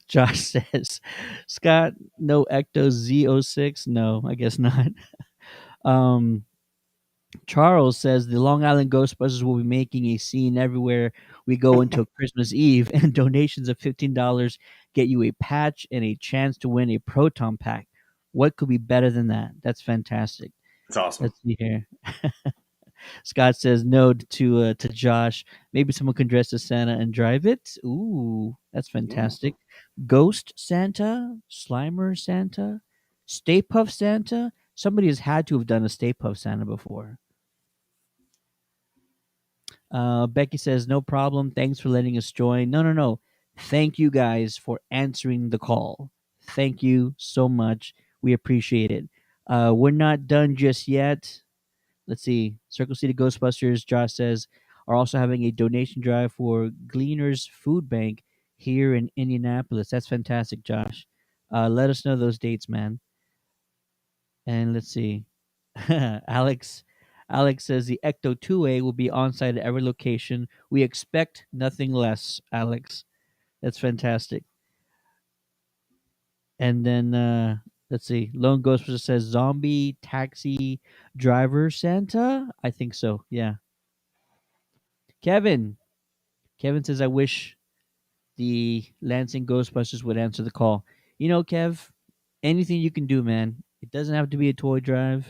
Josh says, Scott, no Ecto Z06? No, I guess not. Um, Charles says the Long Island Ghostbusters will be making a scene everywhere we go until Christmas Eve, and donations of $15 get you a patch and a chance to win a proton pack. What could be better than that? That's fantastic. It's awesome. Let's see here. Scott says no to Josh. Maybe someone can dress as Santa and drive it. Ooh, that's fantastic. Ghost Santa, Slimer Santa, Stay Puft Santa. Somebody has had to have done a Stay Puft Santa before. Becky says, no problem. Thanks for letting us join. No, no, no. Thank you guys for answering the call. Thank you so much. We appreciate it. We're not done just yet. Let's see. Circle City Ghostbusters, Josh says, are also having a donation drive for Gleaners Food Bank here in Indianapolis. That's fantastic, Josh. Let us know those dates, man. And let's see. Alex says the Ecto 2A will be on site at every location. We expect nothing less, Alex. That's fantastic. And then let's see. Lone Ghostbuster says zombie taxi driver Santa. I think so. Yeah. Kevin. Kevin says I wish the Lansing Ghostbusters would answer the call. Kev, anything you can do, man. It doesn't have to be a toy drive.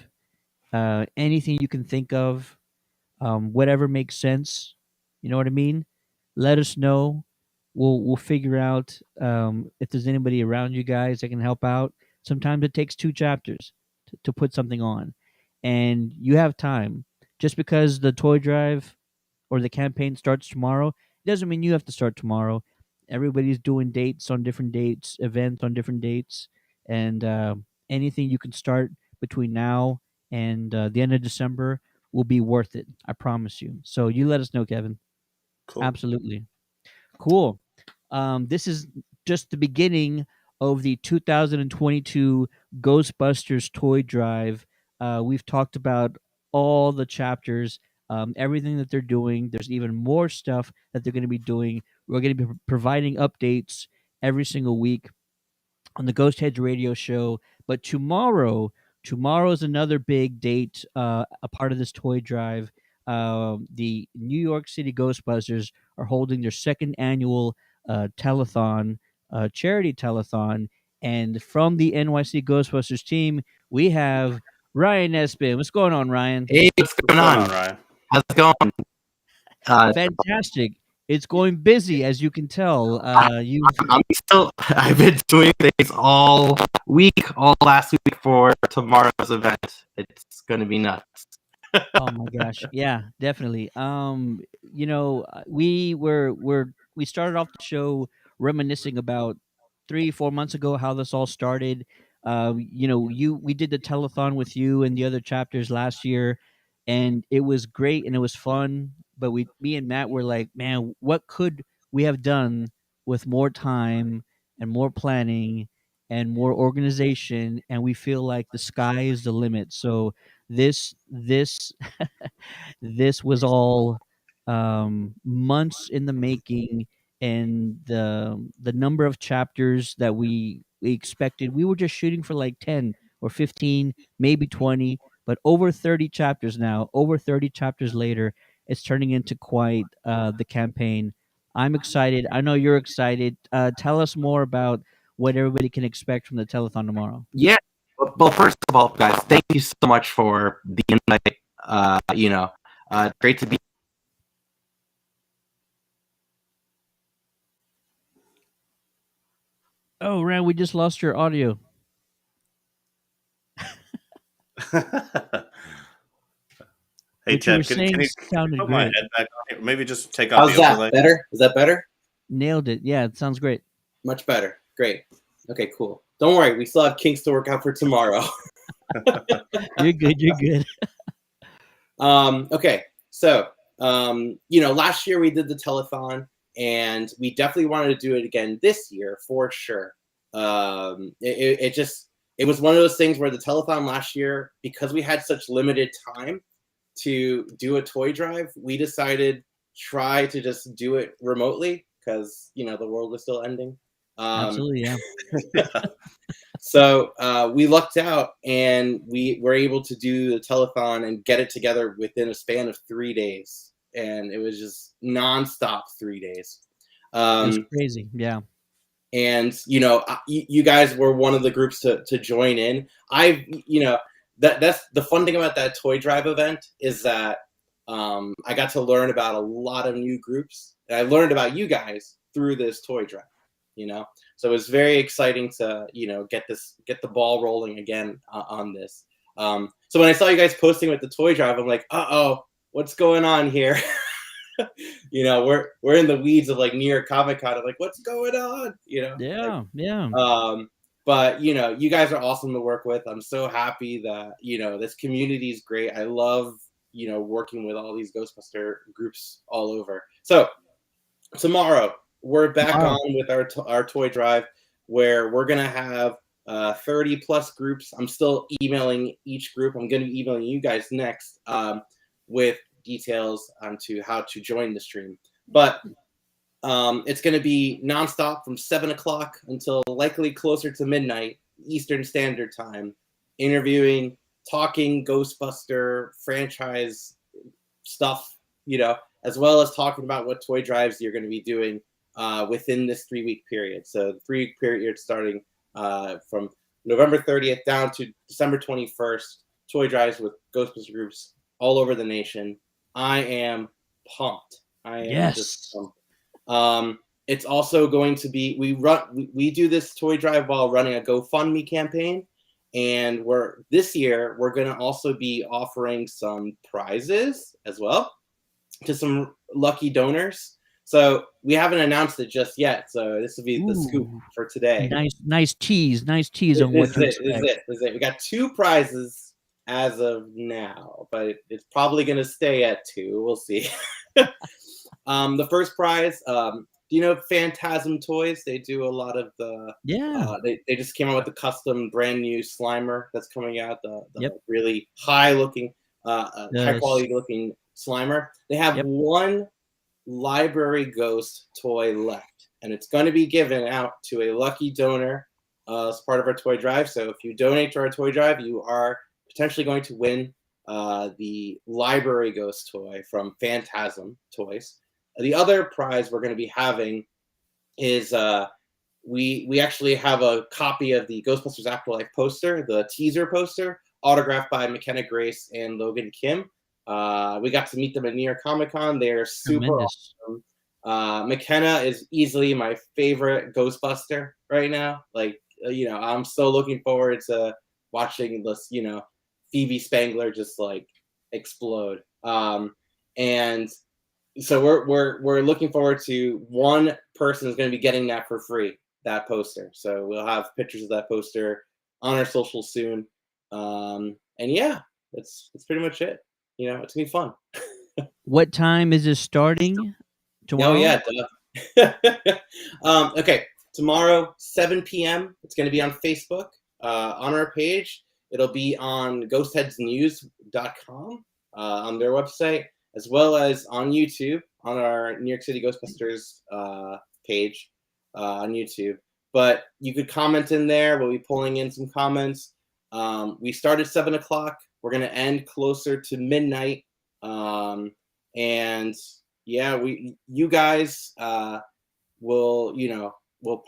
Anything you can think of, whatever makes sense. You know what I mean? Let us know. We'll figure out if there's anybody around you guys that can help out. Sometimes it takes 2 chapters to put something on, and you have time. Just because the toy drive or the campaign starts tomorrow doesn't mean you have to start tomorrow. Everybody's doing dates on different dates, events on different dates, and anything you can start between now and the end of December will be worth it. I promise you. So you let us know, Kevin. Cool. Absolutely. Cool. This is just the beginning of the 2022 Ghostbusters Toy Drive. We've talked about all the chapters, everything that they're doing. There's even more stuff that they're going to be doing. We're going to be providing updates every single week on the Ghost Heads radio show. But tomorrow is another big date, a part of this toy drive. The New York City Ghostbusters are holding their second annual telethon, charity telethon. And from the NYC Ghostbusters team, we have Ryan Espin. What's going on, Ryan? Hey, what's What's going going on? on, Ryan? How's it going? Fantastic. It's going busy, as you can tell. I've been doing things all week, all last week for tomorrow's event. It's gonna be nuts. Oh my gosh. Yeah, definitely. We started off the show reminiscing about 3-4 months ago how this all started. We did the telethon with you and the other chapters last year, and it was great and it was fun. But me and Matt were like, man, what could we have done with more time and more planning and more organization? And we feel like the sky is the limit. So this this was all months in the making, and the number of chapters that we expected, we were just shooting for like 10 or 15, maybe 20. but over 30 chapters now, over 30 chapters later, it's turning into quite the campaign. I'm excited. I know you're excited. Tell us more about what everybody can expect from the telethon tomorrow. Yeah. Well, first of all, guys, thank you so much for the invite. Great to be. Oh, Rand, we just lost your audio. Hey, What you were Ted, saying can you sounded put my great. head back on here? Maybe just take out How's the that overlay. better? Is that better? Nailed it. Yeah, it sounds great. Much better. Great. Okay, cool. Don't worry, we still have kinks to work out for tomorrow. You're good. You're good. Okay, so last year we did the telethon, and we definitely wanted to do it again this year for sure. It was one of those things where the telethon last year, because we had such limited time to do a toy drive, we decided try to just do it remotely because the world was still ending. Absolutely, yeah. So we lucked out, and we were able to do the telethon and get it together within a span of 3 days, and it was just nonstop 3 days. It was crazy. Yeah. And you guys were one of the groups to join in. That's the fun thing about that toy drive event is that I got to learn about a lot of new groups, and I learned about you guys through this toy drive. So it was very exciting to get the ball rolling again on this. So when I saw you guys posting with the toy drive, I'm like, what's going on here? We're in the weeds of like New York Comic Con. I'm like, what's going on? Yeah. Yeah. But you guys are awesome to work with. I'm so happy that this community is great. I love working with all these Ghostbuster groups all over. So tomorrow we're back on with our toy drive, where we're gonna have 30 plus groups. I'm still emailing each group. I'm gonna be emailing you guys next with details onto how to join the stream. But it's going to be nonstop from 7 o'clock until likely closer to midnight Eastern Standard Time, interviewing, talking Ghostbuster franchise stuff, as well as talking about what toy drives you're going to be doing within this 3-week period. So the 3-week period starting from November 30th down to December 21st, toy drives with Ghostbuster groups all over the nation. I am pumped. I am just pumped. It's also going to be we do this toy drive while running a GoFundMe campaign, and this year we're going to also be offering some prizes as well to some lucky donors. So we haven't announced it just yet. So this will be the scoop for today. Nice tease on what to expect. This is it. We got 2 prizes as of now, but it's probably going to stay at 2. We'll see. The first prize, do you know Phantasm Toys? They do a lot of the they just came out with the custom brand new Slimer that's coming out, the really high quality looking Slimer. They have one Library Ghost toy left, and it's going to be given out to a lucky donor as part of our toy drive. So if you donate to our toy drive, you are potentially going to win the Library Ghost toy from Phantasm Toys. The other prize we're going to be having is we actually have a copy of the Ghostbusters Afterlife poster, the teaser poster, autographed by McKenna Grace and Logan Kim. We got to meet them at New York Comic Con. They're super awesome. McKenna is easily my favorite Ghostbuster right now. Like, I'm so looking forward to watching this, Phoebe Spangler just like explode. And so we're looking forward to one person is going to be getting that for free, that poster. So we'll have pictures of that poster on our social soon. And yeah, that's pretty much it. It's gonna be fun. What time is it starting tomorrow? Oh yeah. Okay, tomorrow 7 p.m. It's going to be on Facebook on our page. It'll be on ghostheadsnews.com on their website, as well as on YouTube on our New York City Ghostbusters page on YouTube. But you could comment in there. We'll be pulling in some comments. We start at 7 o'clock. We're gonna end closer to midnight. And yeah, you guys will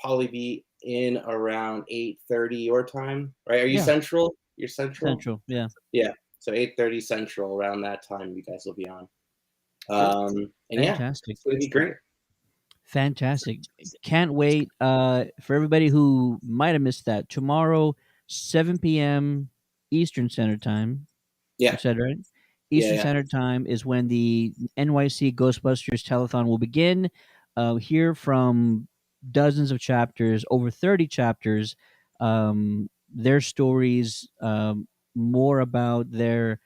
probably be in around 8:30 your time, right? Are you Yeah, central? You're central? Central. Yeah. Yeah. So 8:30 central, around that time you guys will be on. Cool. And yeah, Fantastic. it's gonna be great. Fantastic. Can't wait. For everybody who might have missed that, tomorrow, 7 p.m. Eastern Standard Time. You Yeah. said right? Yeah, Eastern yeah. Standard Time is when the NYC Ghostbusters Telethon will begin. Hear from dozens of chapters, over 30 chapters, their stories, more about their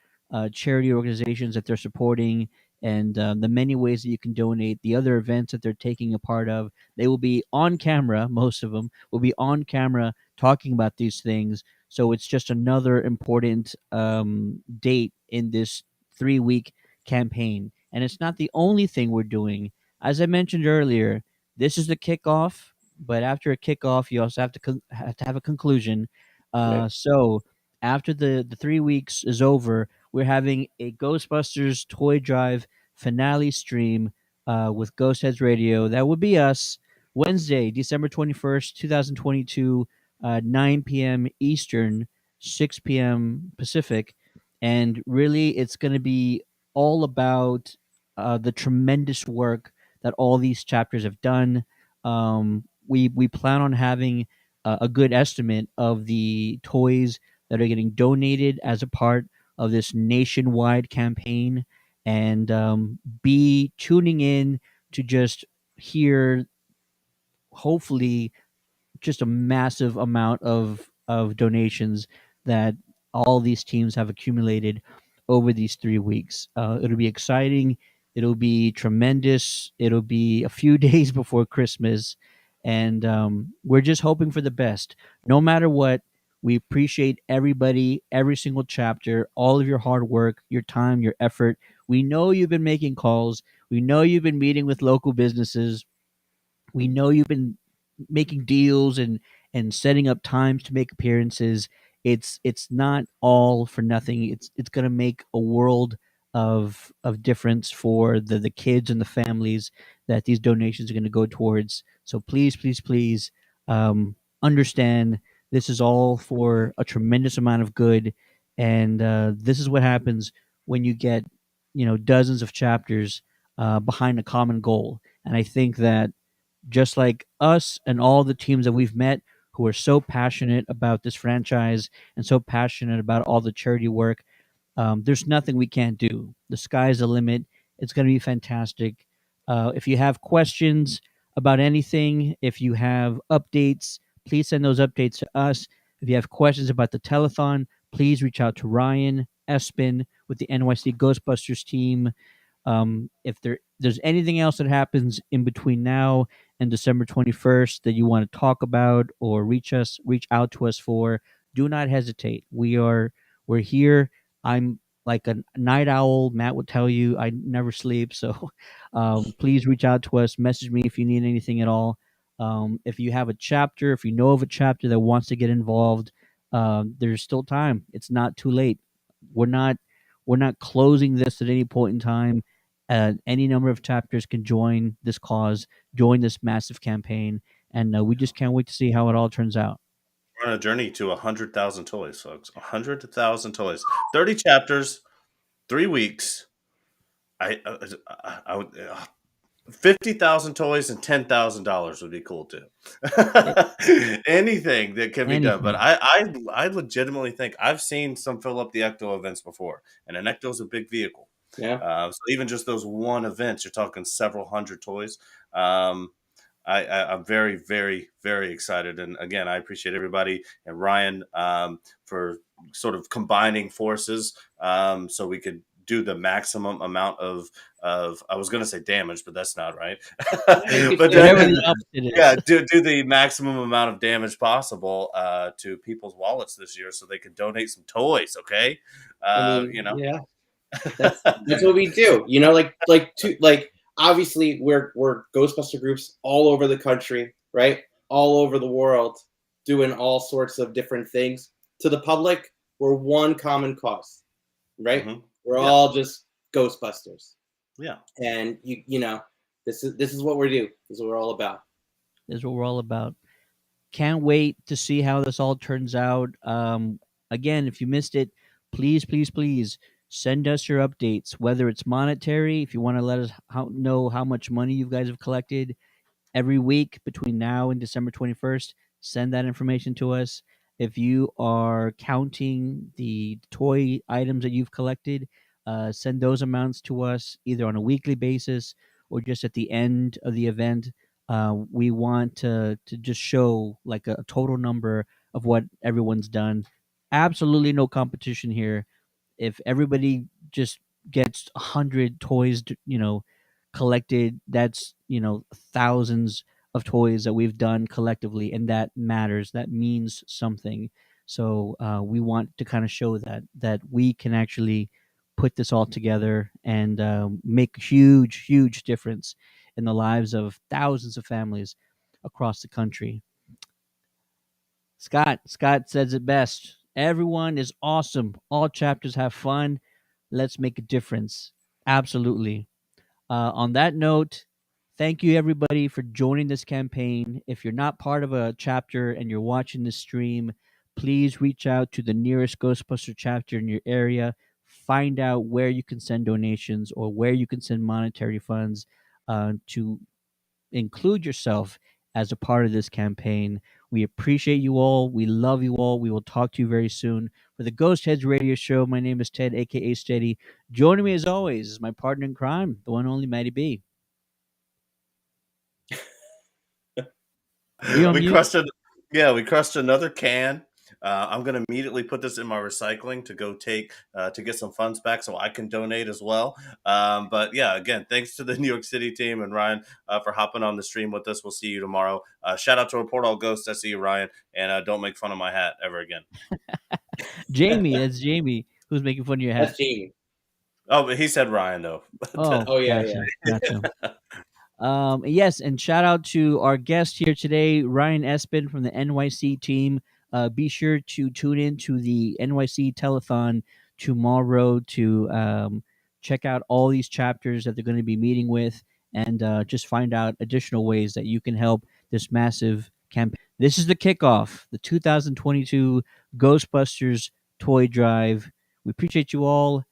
charity organizations that they're supporting, and the many ways that you can donate, the other events that they're taking a part of. They will be on camera, most of them will be on camera talking about these things. So it's just another important date in this 3 week campaign. And it's not the only thing we're doing. As I mentioned earlier, this is the kickoff, but after a kickoff, you also have to have a conclusion. Yeah. So after the 3 weeks is over, we're having a Ghostbusters Toy Drive finale stream with Ghostheads Radio. That would be us, Wednesday, December 21st, 2022, 9 p.m. Eastern, 6 p.m. Pacific. And really, it's going to be all about the tremendous work that all these chapters have done. We plan on having a good estimate of the toys that are getting donated as a part of this nationwide campaign, and be tuning in to just hear, hopefully, just a massive amount of donations that all these teams have accumulated over these 3 weeks. It'll be exciting. It'll be tremendous. It'll be a few days before Christmas, and we're just hoping for the best. No matter what, we appreciate everybody, every single chapter, all of your hard work, your time, your effort. We know you've been making calls. We know you've been meeting with local businesses. We know you've been making deals and setting up times to make appearances. It's not all for nothing. It's going to make a world of difference for the kids and the families that these donations are going to go towards. So please, please, please, understand this is all for a tremendous amount of good, and this is what happens when you get dozens of chapters behind a common goal. And I think that just like us and all the teams that we've met who are so passionate about this franchise and so passionate about all the charity work, there's nothing we can't do. The sky's the limit. It's going to be fantastic. If you have questions about anything, if you have updates, please send those updates to us. If you have questions about the telethon, please reach out to Ryan Espin with the NYC Ghostbusters team. If there's anything else that happens in between now and December 21st that you want to talk about or reach out to us for, do not hesitate. We're here. I'm like a night owl. Matt would tell you I never sleep. So please reach out to us. Message me if you need anything at all. If you have a chapter, if you know of a chapter that wants to get involved, there's still time. It's not too late. We're not closing this at any point in time. Any number of chapters can join this cause, join this massive campaign, and we just can't wait to see how it all turns out. We're on a journey to 100,000 toys, folks. 100,000 toys. 30 chapters, 3 weeks. I would 50,000 toys and $10,000 would be cool too. Anything that can be done, but I legitimately think I've seen some fill up the Ecto events before, and an Ecto is a big vehicle. Yeah. So even just those one events, you're talking several hundred toys. I'm very, very, very excited. And again, I appreciate everybody and Ryan for sort of combining forces so we could do the maximum amount of I was going to say damage, but that's not right. But Whatever the opposite is. yeah, do the maximum amount of damage possible to people's wallets this year so they can donate some toys. Okay. Yeah. That's what we do. Obviously we're Ghostbuster groups all over the country, right? All over the world, doing all sorts of different things. To the public, we're one common cause. right? Mhm. We're Yeah. all just Ghostbusters, Yeah. and you know, this is what we do. This is what we're all about. This is what we're all about. Can't wait to see how this all turns out. Again, if you missed it, please, please, please send us your updates, whether it's monetary, if you want to let us know how much money you guys have collected every week between now and December 21st. Send that information to us. If you are counting the toy items that you've collected, send those amounts to us either on a weekly basis or just at the end of the event. We want to just show like a total number of what everyone's done. Absolutely no competition here. If everybody just gets 100 toys, collected, that's thousands of toys that we've done collectively, and that matters. That means something. So we want to kind of show that we can actually put this all together and make a huge, huge difference in the lives of thousands of families across the country. Scott says it best. Everyone is awesome. All chapters have fun. Let's make a difference. Absolutely. On that note, thank you everybody for joining this campaign. If you're not part of a chapter and you're watching this stream, please reach out to the nearest Ghostbuster chapter in your area. Find out where you can send donations or where you can send monetary funds to include yourself as a part of this campaign. We appreciate you all. We love you all. We will talk to you very soon. For the Ghost Heads Radio Show, my name is Ted, aka Steady. Joining me as always is my partner in crime, the one and only Matty B. Are you on We mute? crushed it. Yeah, we crushed another can. I'm gonna immediately put this in my recycling to go take to get some funds back so I can donate as well. But yeah, again, thanks to the New York City team and Ryan for hopping on the stream with us. We'll see you tomorrow. Shout out to Report All Ghosts. I see you, Ryan, and don't make fun of my hat ever again. Jamie, that's Jamie who's making fun of your hat. That's Jamie. Oh, but he said Ryan though. Oh, Oh yeah. gotcha. Yes, and shout out to our guest here today, Ryan Espin from the NYC team. Be sure to tune in to the NYC telethon tomorrow to check out all these chapters that they're going to be meeting with and just find out additional ways that you can help this massive campaign. This is the kickoff, the 2022 Ghostbusters Toy Drive. We appreciate you all.